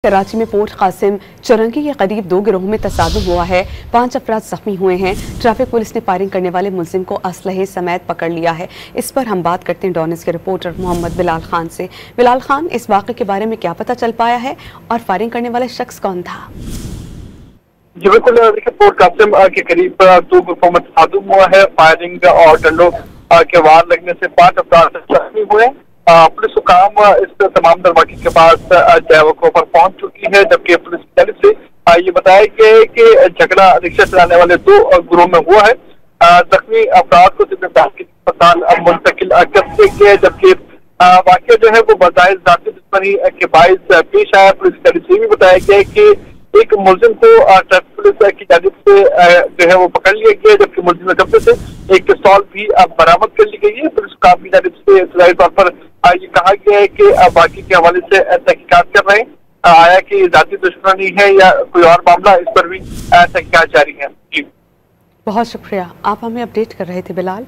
कराची में पोर्ट कासिम चौरंगी के करीब 2 गिरोहों में तसादुम हुआ है। 5 अफराद जख्मी हुए हैं। ट्रैफिक पुलिस ने फायरिंग करने वाले मुलजिम को असलहे समेत पकड़ लिया है। इस पर हम बात करते हैं डॉनिस के रिपोर्टर मोहम्मद बिलाल खान से। बिलाल खान, इस वाक़े के बारे में क्या पता चल पाया है और फायरिंग करने वाला शख्स कौन था? जी बिल्कुल, देखिए पोर्ट कासिम के करीब 2 गिरोहों में तसादुम हुआ है। फायरिंग और डंडों के वार लगने से 5 अफराद जख्मी हुए। पुलिस हुकाम इस तमाम दरवाजे के पास जैवकों पर पहुंच चुकी है, जबकि पुलिस की तरफ से ये बताया गया है कि झगड़ा रिक्शा चलाने वाले 2 गिरोह में हुआ है। जख्मी अफराद को अस्पताल मुंतकिल कर दिया गया है, जबकि वाकया जो है वो बजाय जाती दुश्मनी के बायस पेश आया। पुलिस की तरफ से भी बताया गया है कि एक मुलजिम को ट्रैफिक पुलिस की जानिब से जो है वो पकड़ लिया गया है, जबकि मुलजिम के कब्जे से एक पिस्तौल भी बरामद कर ली गई है। पुलिस हुकाम की जानिब से इब्तदाई तौर पर ये कहा गया है कि बाकी के हवाले से तहकीकात कर रहे हैं। आया कि जाती दुश्मनी है या कोई और मामला, इस पर भी तहकीकात जारी है। जी बहुत शुक्रिया, आप हमें अपडेट कर रहे थे बिलाल।